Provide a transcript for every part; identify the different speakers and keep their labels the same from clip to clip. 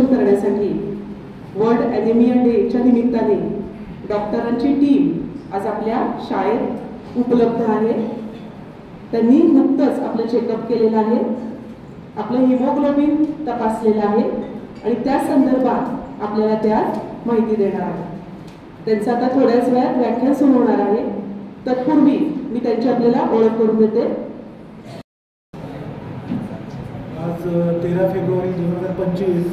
Speaker 1: करण्यासाठी world anaemia डेच्या निमित्ताने डॉक्टरांची टीम आज आपल्या शाळेत उपलब्ध आहे। त्यांनी नुकतंच आपलं चेकअप केलेलं आहे, आपलं हिमोग्लोबिन तपासलेलं आहे आणि त्या संदर्भात आपल्याला त्यात माहिती देणार आहे। त्यांचं आता थोड्याच वेळात व्याख्यान सुरू होणार आहे। तत्पूर्वी मी त्यांची आपल्याला ओळख करून देते।
Speaker 2: आज 13 फेब्रुवारी 2025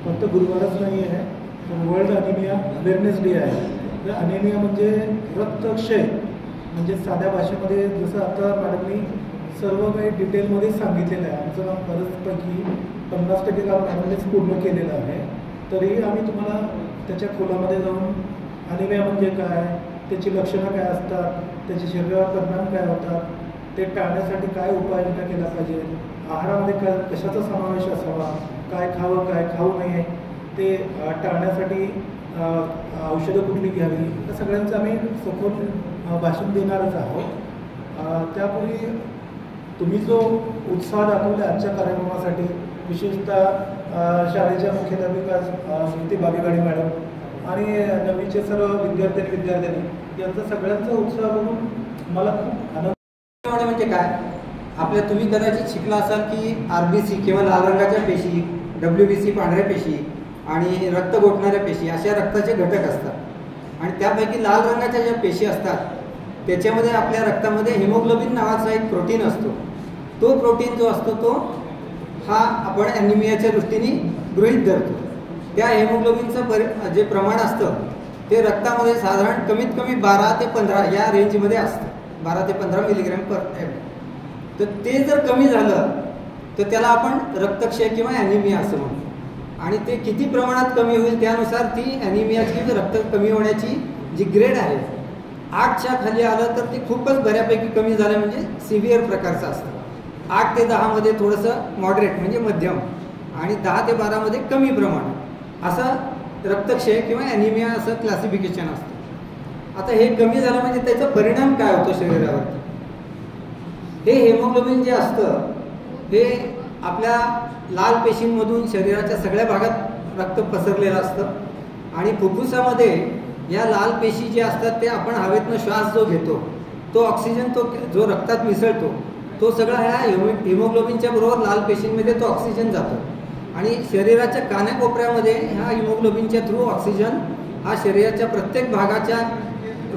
Speaker 2: फक्त गुरुवारच नाही आहे, पण वर्ल्ड अनिमिया अवेअरनेस डे आहे। तर अनिमिया म्हणजे रक्तक्षय, म्हणजे साध्या भाषेमध्ये जसं आता मॅडमनी सर्व काही डिटेलमध्ये सांगितलेलं आहे। आमचं काम बरंचपैकी 50% काम मॅडमनेच पूर्ण केलेलं आहे। तरीही आम्ही तुम्हाला त्याच्या खोलामध्ये जाऊन अनिमिया म्हणजे काय, त्याची लक्षणं काय असतात, त्याच्या शरीरावर परिणाम काय होतात, ते टाळण्यासाठी काय उपाययोजना केल्या पाहिजे, आहारामध्ये काय कशाचा समावेश असावा, काय खावं काय खाऊ नये, ते टाळण्यासाठी औषधं कुठली घ्यावी, या सगळ्यांचं आम्ही सखोल भाषण देणारच आहोत। त्यापूर्वी तुम्ही जो उत्साह दाखवला आजच्या कार्यक्रमासाठी, विशेषतः शाळेच्या मुख्याध्यापिका स्मृती बागेवाडी मॅडम आणि नवीचे सर्व विद्यार्थ्यांनी यांचा सगळ्यांचा उत्साह बघून मला खूप आनंद।
Speaker 3: म्हणजे काय, आपल्या तुम्ही कदाचित शिकला असाल की RBC किंवा लाल रंगाच्या पेशी, WBC पांढऱ्या पेशी आणि रक्त गोठणाऱ्या पेशी अशा रक्ताचे घटक असतात। आणि त्यापैकी लाल रंगाच्या ज्या पेशी असतात त्याच्यामध्ये आपल्या रक्तामध्ये हिमोग्लोबिन नावाचा एक प्रोटीन असतो। तो प्रोटीन जो असतो तो हा आपण ॲनिमियाच्या दृष्टीने गृहीत धरतो। त्या हिमोग्लोबिनचं जे प्रमाण असतं ते रक्तामध्ये साधारण कमीत कमी 12 ते 15 या रेंजमध्ये असतं, 12 ते 15 mg/m। तर ते जर कमी झालं तर त्याला आपण रक्तक्षय किंवा ॲनिमिया असं म्हणतो। आणि ते किती प्रमाणात कमी होईल त्यानुसार ती ॲनिमियाची रक्त कमी होण्याची जी ग्रेड आहे, 8च्या खाली आलं तर ते खूपच बऱ्यापैकी कमी झालं म्हणजे सिव्हिअर प्रकारचं असतं। 8 ते 10 मध्ये थोडंसं मॉडरेट म्हणजे मध्यम, आणि 10 ते 12 मध्ये कमी प्रमाण, असं रक्तक्षय किंवा ॲनिमिया असं क्लासिफिकेशन असतं। आता हे कमी झालं म्हणजे त्याचा परिणाम काय होतो शरीरावरती, हे हिमोग्लोबिन जे असतं हे आपल्या लाल पेशींमधून शरीराच्या सगळ्या भागात रक्त पसरलेलं असतं आणि फुफ्फुसामध्ये या लाल पेशी जे असतात ते आपण हवेतनं श्वास जो घेतो तो ऑक्सिजन तो जो रक्तात मिसळतो तो सगळा ह्या हिमोग्लोबिनच्या बरोबर लाल पेशींमध्ये तो ऑक्सिजन जातो आणि शरीराच्या कानाकोपऱ्यामध्ये ह्या हिमोग्लोबिनच्या थ्रू ऑक्सिजन हा शरीराच्या प्रत्येक भागाच्या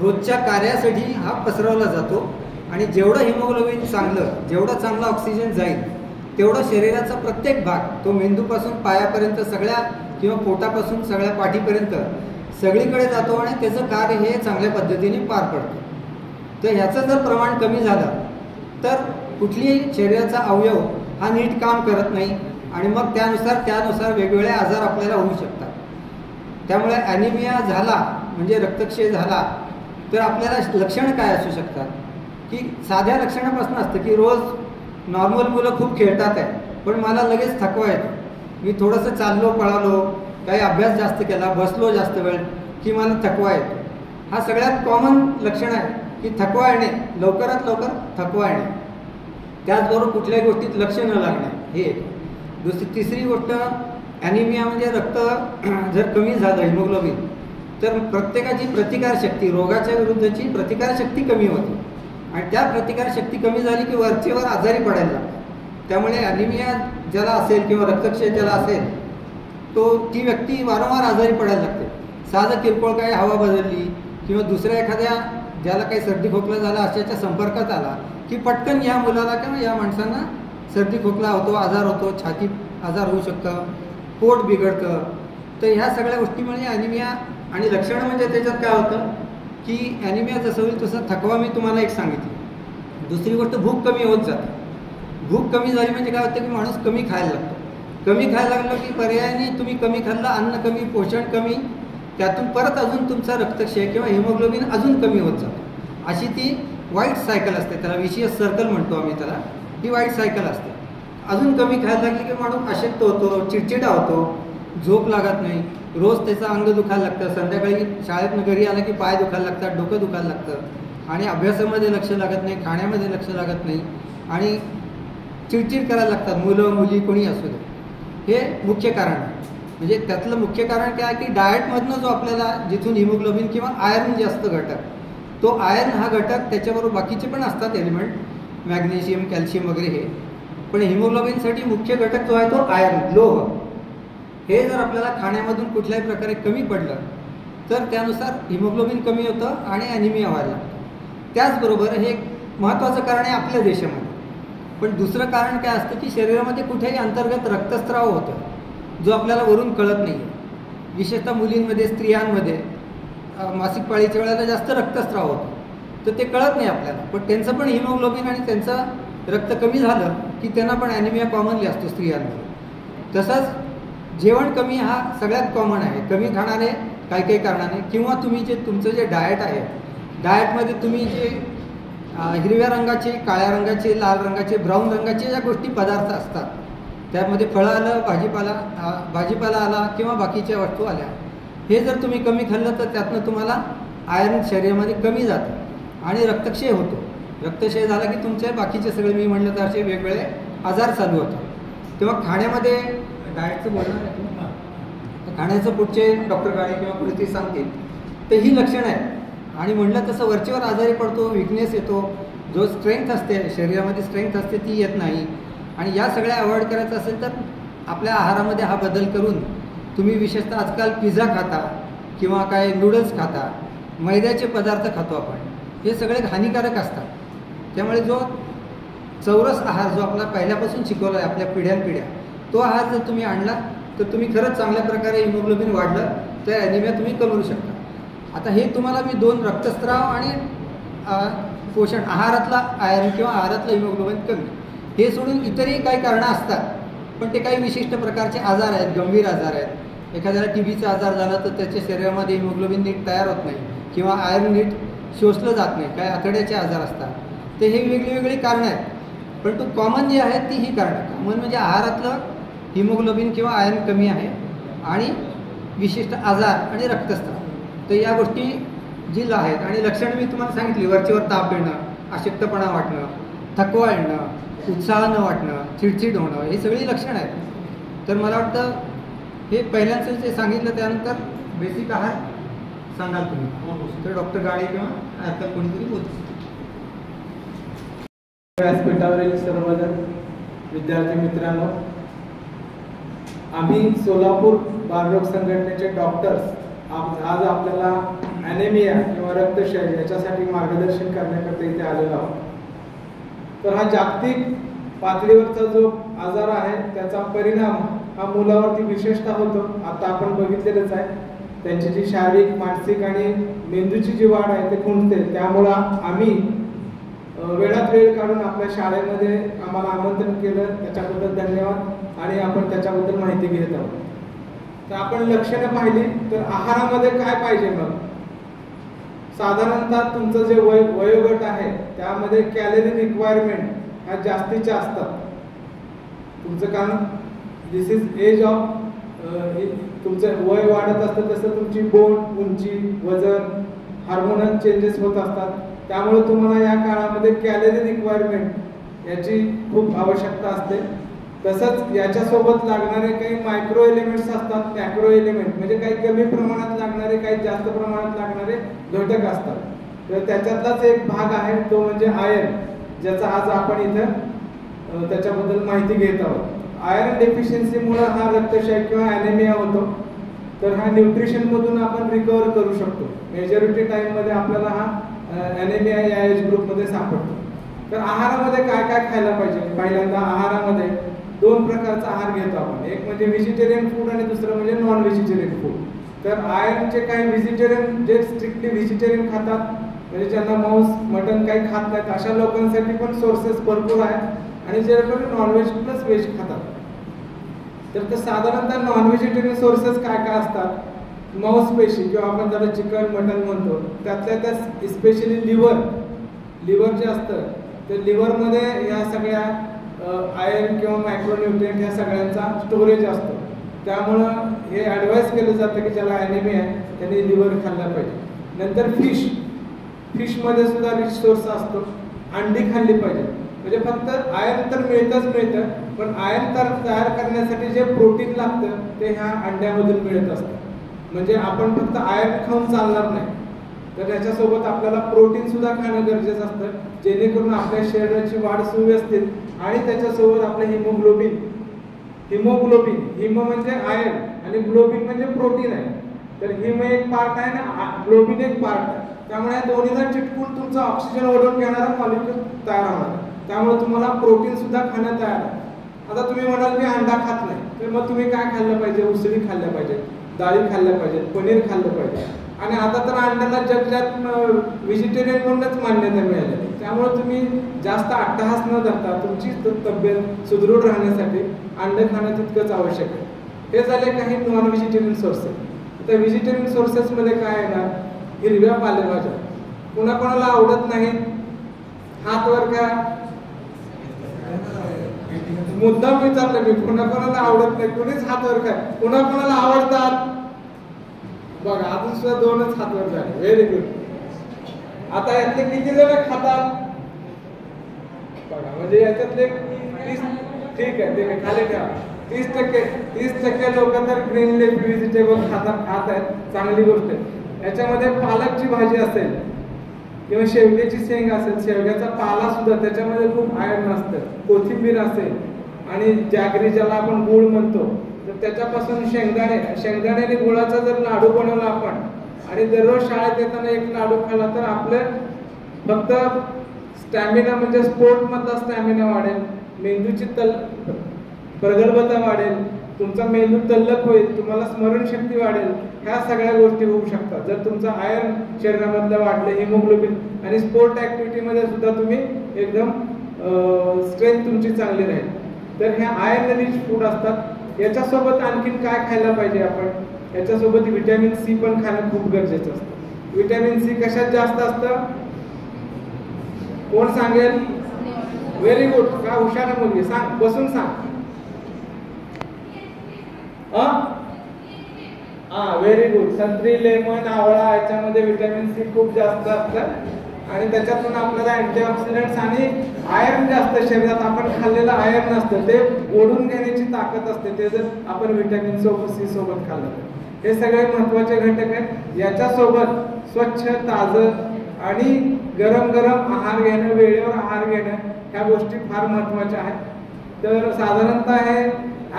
Speaker 3: रोजच्या कार्यासाठी हा पसरवला जातो। आणि जेवढं हिमोग्लोबिन चांगलं, जेवढं चांगलं ऑक्सिजन जाईल तेवढं शरीराचा प्रत्येक भाग, तो मेंदूपासून पायापर्यंत सगळ्या किंवा पोटापासून सगळ्या पाठीपर्यंत सगळीकडे जातो आणि त्याचं कार्य हे चांगल्या पद्धतीने पार पडतं। तर ह्याचं जर प्रमाण कमी झालं तर कुठलीही शरीराचा अवयव हा नीट काम करत नाही आणि मग त्यानुसार वेगवेगळे आजार आपल्याला होऊ शकतात। त्यामुळे ॲनिमिया झाला म्हणजे रक्तक्षय झाला तर आपल्याला लक्षणं काय असू शकतात की साध्या लक्षणापासून असतं की रोज नॉर्मल मुलं खूप खेळतात आहे पण मला लगेच थकवा येतो, मी थोडंसं चाललो पळालो, काही अभ्यास जास्त केला, बसलो जास्त वेळ की मला थकवा येतो। हा सगळ्यात कॉमन लक्षण आहे की थकवा येणे, लवकरात लवकर थकवा येणे, त्याचबरोबर कुठल्याही गोष्टीत लक्ष न लागणे, हे तिसरी गोष्ट ॲनिमिया म्हणजे रक्त जर कमी झालं हिमोग्लोबिन तर प्रत्येकाची प्रतिकारशक्ती, रोगाच्या विरुद्धची प्रतिकारशक्ती कमी होते आणि त्या प्रतिकारशक्ती कमी झाली की वरचेवर आजारी पडायला लागतात। त्यामुळे ॲनिमिया ज्याला असेल किंवा रक्तक्षय ज्याला असेल ती व्यक्ती वारंवार आजारी पडायला लागते। साधं किरकोळ काही हवा बदलली किंवा दुसऱ्या एखाद्या ज्याला काही सर्दी खोकला झाला अशाच्या संपर्कात आला की पटकन या मुलाला किंवा या माणसांना सर्दी खोकला होतो, आजार होतो, छाती आजार होऊ शकतं, पोट बिघडतं। तर ह्या सगळ्या गोष्टीमुळे ॲनिमिया आणि लक्षणं म्हणजे त्याच्यात काय होतं की ॲनिमिया जसं होईल तसं थकवा मी तुम्हाला एक सांगितलं। दुसरी गोष्ट भूक कमी होत जाते। भूक कमी झाली म्हणजे काय होतं की माणूस कमी खायला लागतो, कमी खायला लागलं की पर्यायाने तुम्ही कमी खाल्लं, अन्न कमी, पोषण कमी, त्यातून परत अजून तुमचा रक्तक्षय किंवा हिमोग्लोबिन अजून कमी होत जातो। अशी ती वाईट सायकल असते, त्याला विशियस सर्कल म्हणतो आम्ही त्याला, ही वाईट सायकल असते। अजून कमी खायला लागली की माणूस अशक्त होतो, चिडचिडा होतो, झोप लागत नाही, रोज त्याचं अंग दुखायला लागतं, संध्याकाळी शाळेतून घरी आलं की पाय दुखायला लागतात, डोकं दुखायला लागतं आणि अभ्यासामध्ये लक्ष लागत नाही, खाण्यामध्ये लक्ष लागत नाही आणि चिडचिड करायला लागतात मुलं मुली कोणी असू दे। हे मुख्य कारण आहे। म्हणजे त्यातलं मुख्य कारण काय आहे की डाएटमधनं जो आपल्याला जिथून हिमोग्लोबिन किंवा आयर्न जास्त घटक, तो आयर्न हा घटक त्याच्याबरोबर बाकीचे पण असतात एलिमेंट, मॅग्नेशियम, कॅल्शियम वगैरे हे, पण हिमोग्लोबिनसाठी मुख्य घटक जो आहे तो आयर्न, लोह. हे जर आपल्याला खाण्यामधून कुठल्याही प्रकारे कमी पडलं तर त्यानुसार हिमोग्लोबिन कमी होतं आणि ॲनिमिया व्हायला लागतं. त्याचबरोबर हे एक महत्त्वाचं कारण आहे आपल्या देशामध्ये. पण दुसरं कारण काय असतं की शरीरामध्ये कुठेही अंतर्गत रक्तस्राव होतो जो आपल्याला वरून कळत नाही. विशेषतः मुलींमध्ये, स्त्रियांमध्ये मासिक पाळीच्या वेळेला जास्त रक्तस्राव होतो, तर ते कळत नाही आपल्याला. पण त्यांचं पण हिमोग्लोबिन आणि त्यांचं रक्त कमी झालं की त्यांना पण ॲनिमिया कॉमनली असतो स्त्रियांमध्ये. तसंच जेवण कमी हा सगळ्यात कॉमन आहे. कमी खाणारे काही काही कारणाने, किंवा तुम्ही जे तुमचं जे डाएट आहे, डाएटमध्ये तुम्ही जे हिरव्या रंगाचे, काळ्या रंगाचे, लाल रंगाचे, ब्राऊन रंगाचे ज्या गोष्टी पदार्थ असतात, त्यामध्ये फळं आलं, भाजीपाला आला किंवा बाकीच्या वस्तू आल्या, हे जर तुम्ही कमी खाल्लं तर त्यातनं तुम्हाला आयर्न शरीरामध्ये कमी जातं आणि रक्तक्षय होतो. रक्तक्षय झाला की तुमचे बाकीचे सगळे मी म्हणलं तर असे वेगवेगळे आजार चालू होतात. तेव्हा खाण्यामध्ये डाएटचं बोलणार आहे तुम्ही, खाण्याचं पुढचे डॉक्टर गाडी किंवा कृती सांगतील, तर ही लक्षणं आहेत. आणि म्हणलं तसं वरचेवर आजारी पडतो, विकनेस येतो, जो स्ट्रेंथ असते शरीरामध्ये, स्ट्रेंथ असते ती येत नाही. आणि या सगळ्या अवॉइड करायचं असेल तर आपल्या आहारामध्ये हा बदल करून तुम्ही विशेषतः आजकाल पिझ्झा खाता किंवा काय नूडल्स खाता, मैद्याचे पदार्थ खातो आपण, हे सगळे हानिकारक असतात. त्यामुळे जो चौरस आहार जो आपला पहिल्यापासून शिकवला आहे आपल्या पिढ्यानपिढ्या, तो आहार जर तुम्ही आणला तर तुम्ही खरंच चांगल्या प्रकारे हिमोग्लोबिन वाढलं तर ॲनिमिया तुम्ही कमी शकता. आता हे तुम्हाला मी 2 रक्तस्राव आणि पोषण, आहारातला आयर्न किंवा आहारातलं हिमोग्लोबिन कमी, हे सोडून इतरही काही कारणं असतात. पण ते काही विशिष्ट प्रकारचे आजार आहेत, गंभीर आजार आहेत. एखाद्याला TBचा आजार झाला तर त्याच्या शरीरामध्ये हिमोग्लोबिन नीट तयार होत नाही किंवा आयर्न नीट शोषलं जात नाही, काही आतड्याचे आजार असतात. तर हे वेगळी कारणं आहेत. परंतु कॉमन जी आहेत ती ही कारणं. कॉमन म्हणजे आहारातलं हिमोग्लोबिन किंवा आयर्न कमी आहे आणि विशिष्ट आजार आणि रक्तस्राव. तर या गोष्टी जी आहेत आणि लक्षणं मी तुम्हाला सांगितली, वरचेवर ताप येणं, अशक्तपणा वाटणं, थकवा येणं, उत्साह न वाटणं, चिडचिड होणं, हे सगळी लक्षणं आहेत. तर मला वाटतं हे पहिल्यांचं जे सांगितलं त्यानंतर बेसिक आहार सांगाल तुम्ही, तर डॉक्टर गाडे किंवा आता कोणीतरी बोलतो.
Speaker 4: व्यासपीठावरील सर्वजण विद्यार्थी मित्रांनो, आम्ही सोलापूर बालरोग संघटनेचे डॉक्टर्स आज आपल्याला ॲनेमिया किंवा रक्तक्षय याच्यासाठी मार्गदर्शन करण्याकरता इथे आलेलो आहोत. तर हा जागतिक पातळीवरचा जो आजार आहे त्याचा परिणाम हा मुलावरती विशेषतः होतो. आता आपण बघितलेलंच आहे, त्यांची जी शारीरिक, मानसिक आणि मेंदूची जी वाढ आहे ते खुंटते. त्यामुळं आम्ही वेळात वेळ काढून आपल्या शाळेमध्ये आम्हाला आमंत्रण केलं, त्याच्याबद्दल धन्यवाद. आणि आपण त्याच्याबद्दल माहिती घेत आहोत. तर आपण लक्षणं पाहिली तर आहारामध्ये काय पाहिजे मग, साधारणतः तुमचं जे वयोगट आहे त्यामध्ये कॅलरी रिक्वायरमेंट ह्या जास्तीच्या असतात तुमचं, कारण दिस इज एज ऑफ, तुमचं वय वाढत असतं तसं तुमची बोन, उंची, वजन, हार्मोनल चेंजेस होत असतात. त्यामुळे तुम्हाला या काळामध्ये कॅलरी रिक्वायरमेंट याची खूप आवश्यकता असते. तसंच याच्यासोबत लागणारे काही मायक्रो एलिमेंट्स असतात, मॅक्रो एलिमेंट म्हणजे काही कमी प्रमाणात लागणारे, काही जास्त प्रमाणात लागणारे घटक असतात. तर त्याच्यातलाच एक भाग आहे तो म्हणजे आयर्न, ज्याचा आज आपण इथं त्याच्याबद्दल माहिती घेत आहोत. आयर्न डेफिशियन्सीमुळे हा रक्तक्षय किंवा ॲनेमिया होतो. तर हा न्यूट्रिशनमधून आपण रिकवर करू शकतो. मेजॉरिटी टाईममध्ये आपल्याला हा ॲनेमिया या एज ग्रुपमध्ये सापडतो. तर आहारामध्ये काय काय खायला पाहिजे, पहिल्यांदा आहारामध्ये 2 प्रकारचा आहार घेतो आपण, एक म्हणजे व्हेजिटेरियन फूड आणि दुसरं म्हणजे नॉन व्हेजिटेरियन फूड. तर आयर्नचे काही व्हेजिटेरियन, जे स्ट्रिक्टली व्हेजिटेरियन खातात, म्हणजे ज्यांना मांस, मटन काही खात नाहीत, अशा लोकांसाठी पण सोर्सेस भरपूर आहेत. आणि जे लोक नॉनव्हेज प्लस व्हेज खातात, तर साधारणतः नॉन व्हेजिटेरियन सोर्सेस काय काय असतात, मांसपेशी किंवा आपण त्याला चिकन, मटन म्हणतो, त्यातल्या त्या स्पेशली लिव्हर जे असतं, तर लिव्हरमध्ये या सगळ्या आयर्न किंवा मायक्रोन्यूट्रिएंट ह्या सगळ्यांचा स्टोरेज असतो. त्यामुळं हे ॲडवाईस केलं जातं की ज्याला ॲनेमिया आहे त्यांनी लिव्हर खाल्ला पाहिजे. नंतर फिशमध्ये सुद्धा रिच सोर्स असतो, अंडी खाल्ली पाहिजे. म्हणजे फक्त आयर्न तर मिळतच मिळतं, पण आयर्न तयार करण्यासाठी जे प्रोटीन लागतं ते ह्या अंड्यामधून मिळत असतं. म्हणजे आपण फक्त आयर्न खाऊन चालणार नाही, तर त्याच्यासोबत आपल्याला प्रोटीन सुद्धा खाणं गरजेचं असतं, जेणेकरून आपल्या शरीराची वाढ सुव्यवस्थित आणि त्याच्यासोबत आपलं हिमोग्लोबिन हिम म्हणजे आयर्न आणि ग्लोबिन म्हणजे प्रोटीन आहे. तर हिम एक पार्ट आहे ना, ग्लोबिन एक पार्ट आहे. त्यामुळे या दोन्हीला चिटकून तुमचा ऑक्सिजन ओढून घेणारा मॉलिक्यूल तयार होणार. त्यामुळे तुम्हाला प्रोटीन सुद्धा खाणं तयार आहे. आता तुम्ही म्हणाल मी अंडा खात नाही, तर मग तुम्ही काय खाल्लं पाहिजे? उसळी खाल्ल्या पाहिजे, डाळी खाल्ल्या पाहिजे, पनीर खाल्लं पाहिजे. आणि आता तर अंड्याला जगजात व्हेजिटेरियन म्हणूनच मान्यता मिळाली. त्यामुळे तुम्ही जास्त अट्टहास न धरता तुमची तब्येत सुदृढ राहण्यासाठी अंडे खाणं तितकंच आवश्यक आहे. हे झाले काही नॉन व्हेजिटेरियन सोर्सेस. तर व्हेजिटेरियन सोर्सेसमध्ये काय येणार? हिरव्या पालेभाज्या. कोणाकोणाला आवडत नाही? हात वर का? मुद्दाम विचारलं मी, कोणाकोणाला आवडत नाही? कोणीच हात वर काय? कोणाकोणाला आवडतात? बघा, अजून सुद्धा 2च हात वर झाले. Very good. आता यातले किती जण खातात? बघा, म्हणजे याच्यातले 30. ठीक आहे, खाली ठेवा. 30% लोक तर ग्रीन लीफ व्हेजिटेबल खात आहेत. चांगली गोष्ट आहे. याच्यामध्ये पालकची भाजी असेल किंवा शेवग्याची शेंग असेल, शेवग्याचा पाला सुद्धा त्याच्यामध्ये खूप आयर्न असतं. कोथिंबीर असेल आणि जॅगरी ज्याला आपण गुळ म्हणतो, तर त्याच्यापासून शेंगदाणे गुळाचा जर लाडू बनवला आपण आणि दररोज शाळेत येताना एक लाडू खाल्ला, तर आपलं फक्त स्टॅमिना म्हणजे स्पोर्ट मधला स्टॅमिना वाढेल, मेंदूची प्रगल्भता वाढेल, तुमचा मेंदू तल्लख होईल, तुम्हाला स्मरणशक्ती वाढेल. ह्या सगळ्या गोष्टी होऊ शकतात जर तुमचं आयर्न शरीरामधलं वाढलं, हिमोग्लोबिन. आणि स्पोर्ट ऍक्टिव्हिटीमध्ये सुद्धा तुम्ही एकदम स्ट्रेंथ तुमची चांगली राहील. तर ह्या आयर्न रिच फूड असतात. याच्यासोबत आणखीन काय खायला पाहिजे आपण? याच्यासोबत व्हिटॅमिन सी पण खाणं खूप गरजेचं असतं. व्हिटॅमिन सी कशात जास्त असतं? कोण सांगेल? Very good. का हुशार मुलगी? सांग, बसून सांग. Very good. संत्री, लेमन, आवळा याच्यामध्ये व्हिटॅमिन सी खूप जास्त असतं आणि त्याच्यातून आपल्याला अँटीऑक्सिडंट्स आणि आयर्न जास्त शरीरात आपण खाल्लेलं आयर्न असतं ते ओढून घेण्याची ताकद असते, ते जर आपण व्हिटॅमिन सी सोबत खाल्लं. हे सगळे महत्वाचे घटक आहेत. याच्यासोबत स्वच्छ, ताजं आणि गरम आहार घेणं, वेळेवर आहार घेणं, ह्या गोष्टी फार महत्वाच्या आहेत. तर साधारणतः हे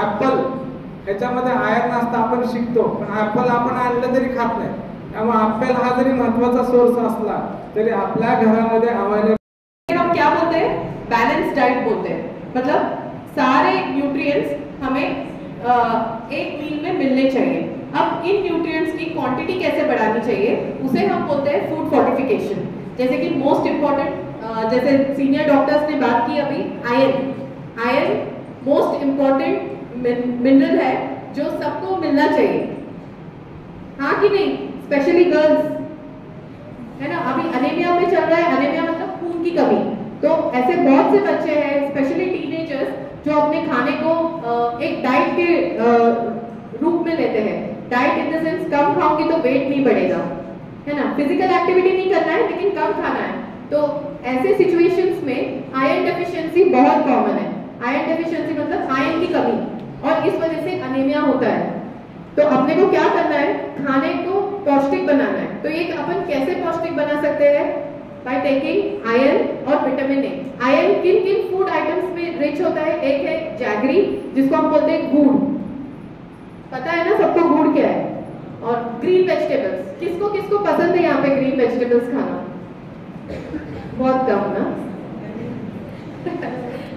Speaker 4: ऍपल, ह्याच्यामध्ये आयर्न असतं, आपण शिकतो, पण ऍपल आपण आणलं तरी खात नाही. त्यामुळे ऍपल हा जरी महत्वाचा सोर्स असला तरी आपल्या घरामध्ये अवेलेबल.
Speaker 1: हम क्या बोलते हैं? बैलेंस डाइट बोलते हैं. मतलब सारे न्यूट्रिएंट्स हमें एक मील में मिलने चाहिए. अब इन न्यूट्रिएंट्स की क्वांटिटी कैसे बढ़ानी चाहिए, उसे हम बोलते हैं फूड फोर्टिफिकेशन. जैसे कि मोस्ट इम्पोर्टेंट, जैसे सीनियर डॉक्टर्स ने बात की अभी, आयरन मोस्ट इम्पोर्टेंट मिनरल है जो सबको मिलना चाहिए, हाँ कि नहीं? स्पेशली गर्ल्स, है ना? अभी अनीमिया पे चल रहा है. अनीमिया मतलब खून की कमी. तो ऐसे बहुत से बच्चे हैं, स्पेशली टीनेजर्स, जो अपने खाने को एक डाइट के रूप में लेते हैं. डाइट इन द सेंस कम खाऊंगी तो वेट नहीं बढ़ेगा, है ना? फिजिकल एक्टिविटी नहीं करना है लेकिन कम खाना है. तो ऐसे सिचुएशंस में आयरन डेफिशिएंसी बहुत कॉमन है. आयरन डेफिशिएंसी मतलब आयरन की कमी, और इस वजह से अनीमिया होता है. तो अपने को क्या करना है? खाने को पौष्टिक बनाना है. तो ये अपन कैसे पौष्टिक बना सकते हैं? बाय टेकिंग आयरन और विटामिन ए. आयरन किन किन फूड आइटम्स में रिच होता है? एक है जैगरी, जिसको हम बोलते हैं गुड़. पता है ना सबको गुड़ क्या है? और ग्रीन वेजिटेबल्स, किसको किसको पसंद है यहाँ पे ग्रीन वेजिटेबल्स खाना? बहुत कम ना.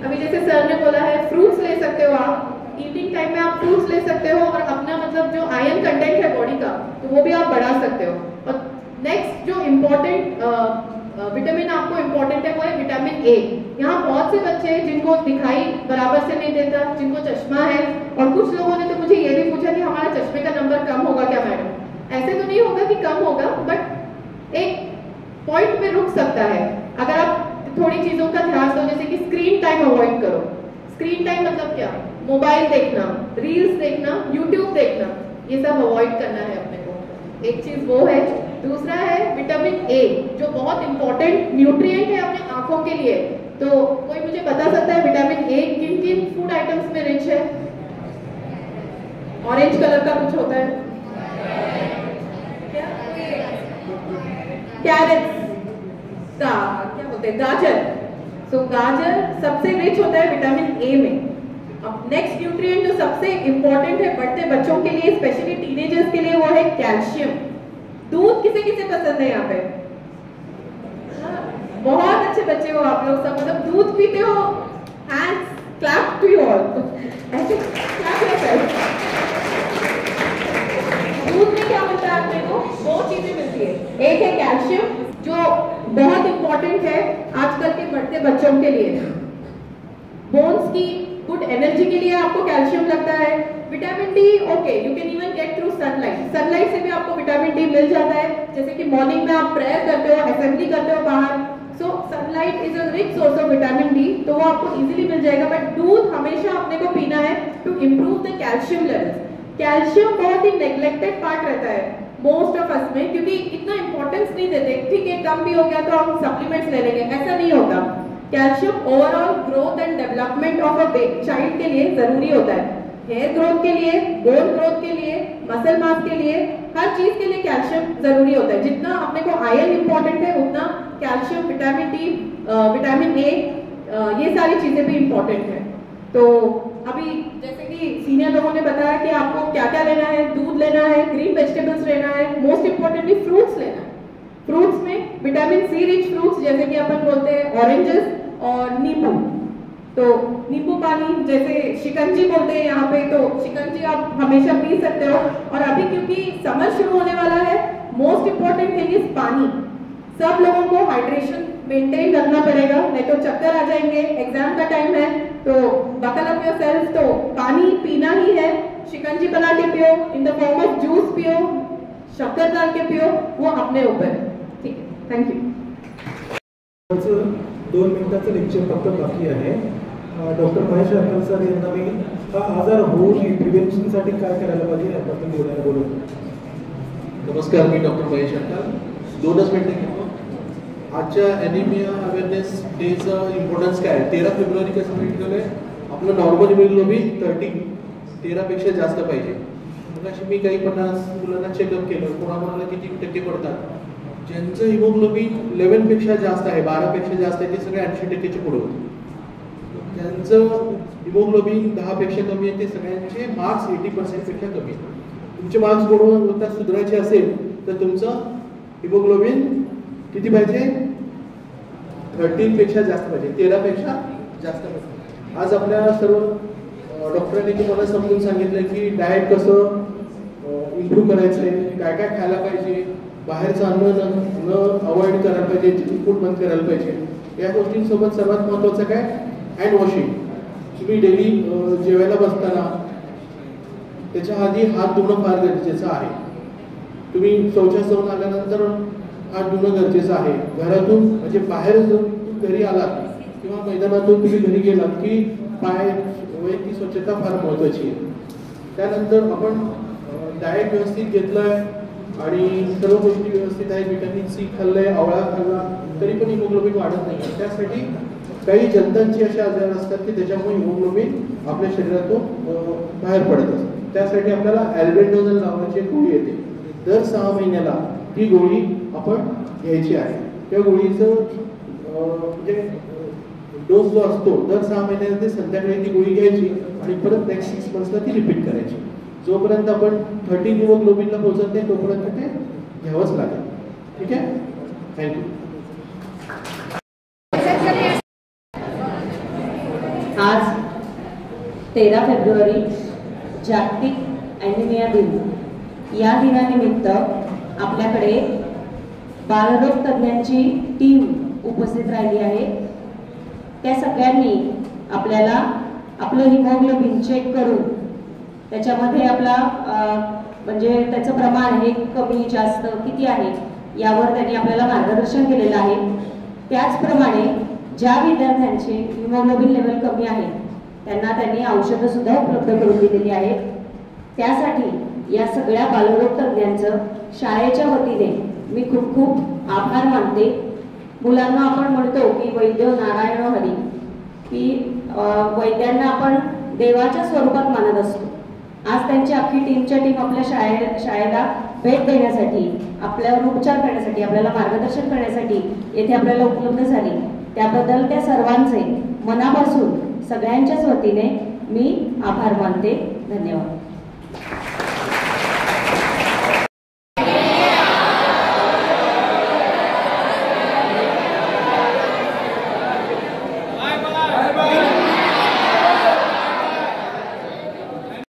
Speaker 1: अभी जैसे सर ने बोला है फ्रूट्स ले सकते हो आप. इवनिंग टाइम में आप फ्रूट्स ले सकते हो और अपना मतलब जो आयरन कंटेंट है बॉडी का, तो वो भी आप बढ़ा सकते हो. और नेक्स्ट जो इम्पोर्टेंट विटामिन आपको इम्पोर्टेंट है वो है विटामिन ए. यहाँ बहुत से बच्चे हैं जिनको दिखाई बराबर से नहीं देता, जिनको चश्मा है, और कुछ लोगों ने तो मुझे ये भी पूछा कि हमारा चश्मे का नंबर कम होगा क्या मैडम? ऐसे तो नहीं होगा कि कम होगा, बट एक पॉइंट पे रुक सकता है अगर आप थोड़ी चीजों का ध्यान दो. जैसे कि स्क्रीन टाइम अवॉइड करो. स्क्रीन टाइम मतलब क्या? मोबाइल देखना, रील्स देखना, यूट्यूब देखना, ये सब अवॉइड करना है अपने को. एक चीज वो है. दूसरा है
Speaker 5: विटामिन ए, जो बहुत इंपॉर्टेंट न्यूट्रिएंट है अपने आंखों के लिए। तो कोई मुझे बता सकता है विटामिन ए किन किन फूड आइटम्स में रिच है? ऑरेंज कलर का कुछ होता है क्या? कैरेट्स का क्या बोलते हैं, गाजर। सो गाजर सबसे रिच होता है विटामिन ए में। अब नेक्स्ट न्यूट्रिएंट जो सबसे इंपॉर्टेंट है बढ़ते बच्चों के लिए, स्पेशली टीनेजर्स के लिए, वो है कैल्शियम। दूध किसे किसे पसंद है यहाँ पे? बहुत अच्छे बच्चे हो आप लोग सब, मतलब दूध पीते हो। Hands clap to you all, ऐसे क्लैप योरसेल्फ। दूध में क्या मिलता है आपने को? दो चीजें मिलती है, एक है कैल्शियम जो बहुत इंपॉर्टेंट है आजकल के बढ़ते बच्चों के लिए। बोन्स की गुड एनर्जी के लिए आपको कैल्शियम लगता है। Vitamin D, okay, you can even get through sunlight. Sunlight से भी आपको विटामिन डी मिल जाता है, जैसे कि मॉर्निंग में आप प्रेयर करते हो, असेंबली करते हो बाहर, so sunlight is a rich source of vitamin D, तो वो आपको इजीली मिल जाएगा। बट दूध हमेशा अपने को पीना है to improve the calcium levels. Calcium बहुत ही नेग्लेक्टेड पार्ट रहता है मोस्ट ऑफ अस में, क्योंकि इतना इंपॉर्टेंस नहीं देते। ठीक है, कम भी हो गया तो हम सप्लीमेंट्स ले लेंगे, ऐसा नहीं होता। Calcium overall growth and development of a child के लिए जरूरी होता है। हेयर ग्रोथ के लिए, बोन ग्रोथ के लिए, मसल मास के लिए, हर चीज के लिए कैल्शियम जरूरी होता है। जितना अपने को आयरन इंपॉर्टेंट है, उतना calcium, vitamin D, vitamin A, ये सारी चीजें भी इंपॉर्टेंट है। तो अभी जैसे कि सीनियर लोगों ने बताया कि आपको क्या क्या लेना है, दूध लेना है, ग्रीन वेजिटेबल्स लेना है, मोस्ट इंपॉर्टेंटली फ्रूट्स लेना है। फ्रूट्स में विटामिन सी रिच फ्रूट्स जैसे कि अपन बोलते हैं ऑरेंजेस और नींबू। तो नींबू पानी, जैसे शिकंजी बोलते हैं यहाँ पे, तो शिकंजी आप हमेशा पी सकते हो। और अभी क्योंकि समर शुरू होने वाला है, मोस्ट इंपॉर्टेंट थिंग इज पानी। सब लोगों को हाइड्रेशन मेंटेन रखना पड़ेगा, नहीं तो चक्कर आ जाएंगे। एग्जाम का टाइम है, तो बकल अप योरसेल्फ, तो पानी पीना ही है। शिकंजी बना के पियो, in the form of juice पियो, शक्कर डाल के पियो, वो अपने ऊपर है। ठीक है, थैंक यू।
Speaker 2: 2 मिनिटाचं लेक्चर फक्त बाकी आहे। डॉक्टर महेश अक्कल सर यांना मी हा आजार होऊ नये प्रिव्हेन्शनसाठी काय करायला पाहिजे याबद्दल बोलतो।
Speaker 6: नमस्कार, मी डॉक्टर महेश अक्कल। 2च मिनिटं घेतो। आजच्या ॲनिमिया अवेअरनेस डेचं इम्पॉर्टन्स काय आहे? 13 फेब्रुवारी कसं सांगितलेलं आहे, आपलं नॉर्मल हिमोग्लोबिन 13पेक्षा जास्त पाहिजे। मग अशी मी काही 50 मुलांना चेकअप केलं, कोणाकोणाला किती टक्के पडतात, ज्यांचं हिमोग्लोबिन 11पेक्षा जास्त आहे, 12पेक्षा जास्त आहे, ते सगळे 80%चे पुढे होते। ज्यांचं हिमोग्लोबिन 10पेक्षा कमी आहे, ते सगळ्यांचे मार्क्स 80%पेक्षा कमी आहेत। तुमचे मार्क्स गुणवत्ता सुधारायचे असेल तर तुमचं हिमोग्लोबिन किती पाहिजे? 13पेक्षा जास्त पाहिजे, 13पेक्षा जास्त पाहिजे। आज आपल्या सर्व डॉक्टरांनी तुम्हाला समजून सांगितलं की डाएट कसं इम्प्रूव्ह करायचं आहे, काय काय खायला पाहिजे, बाहेरचं अन्न अवॉइड करायला पाहिजे, जंक फूड बंद करायला पाहिजे। या गोष्टींसोबत सर्वात महत्त्वाचं काय? Hand washing. तुम्ही डेली जेवायला बसताना त्याच्या आधी हात धुणं फार गरजेचं आहे। तुम्ही शौचास जाऊन आल्यानंतर हात धुणं गरजेचं आहे। घरातून म्हणजे बाहेर जाऊन घरी आलात किंवा मैदानातून तुम्ही घरी गेलात की वैयक्तिक स्वच्छता फार महत्त्वाची आहे। त्यानंतर आपण डाएट व्यवस्थित घेतलं आहे आणि सर्व गोष्टी व्यवस्थित आहेत, विटामिन सी खाल्लंय, आवळा खाल्ला, तरी पण हिमोग्लोबिन वाढत नाही। त्यासाठी काही जंतांचे असे आजार असतात की त्याच्यामुळे हिमोग्लोबिन आपल्या शरीरातून बाहेर पडत असतं। त्यासाठी आपल्याला ॲल्बेंडोझोल नावाची एक गोळी येते, दर 6 महिन्याला ही गोळी आपण घ्यायची आहे। त्या गोळीचं म्हणजे डोस जो असतो दर 6 महिन्याला ते संध्याकाळी ती गोळी घ्यायची आणि परत नेक्स्ट 6 मंथ्सला ती रिपीट करायची। जोपर्यंत आपण 13 हिमोग्लोबिनला पोहोचत नाही तोपर्यंत ते घ्यावंच लागेल। ठीक आहे, थँक्यू।
Speaker 7: आज 13 फेब्रुवारी जागतिक ॲनिमिया दिन। या दिनानिमित्त आपल्याकडे बालरोग तज्ज्ञांची टीम उपस्थित राहिली आहे। त्या सगळ्यांनी आपल्याला आपलं हिमोग्लोबिन चेक करून त्याच्यामध्ये आपला म्हणजे त्याचं प्रमाण हे कमी जास्त किती आहे यावर त्यांनी आपल्याला मार्गदर्शन केलेलं आहे। त्याचप्रमाणे ज्या विद्यार्थ्यांचे हिमोग्लोबिन लेवल कमी आहे त्यांना त्यांनी औषधं सुद्धा उपलब्ध करून दिलेली आहेत। त्यासाठी या सगळ्या बालरोग तज्ज्ञांचं शाळेच्या वतीने मी खूप खूप आभार मानते. मुलांना आपण म्हणतो की वैद्य नारायण हरी, की वैद्यांना आपण देवाच्या स्वरूपात मानत असतो. आज त्यांची अख्खी टीमच्या टीम आपल्या शाळेला भेट देण्यासाठी, आपल्यावर उपचार करण्यासाठी, आपल्याला मार्गदर्शन करण्यासाठी येथे आपल्याला उपलब्ध झाली. त्याबद्दल त्या सर्वांचे मनापासून सगळ्यांच्याच वतीने मी आभार मानते. धन्यवाद.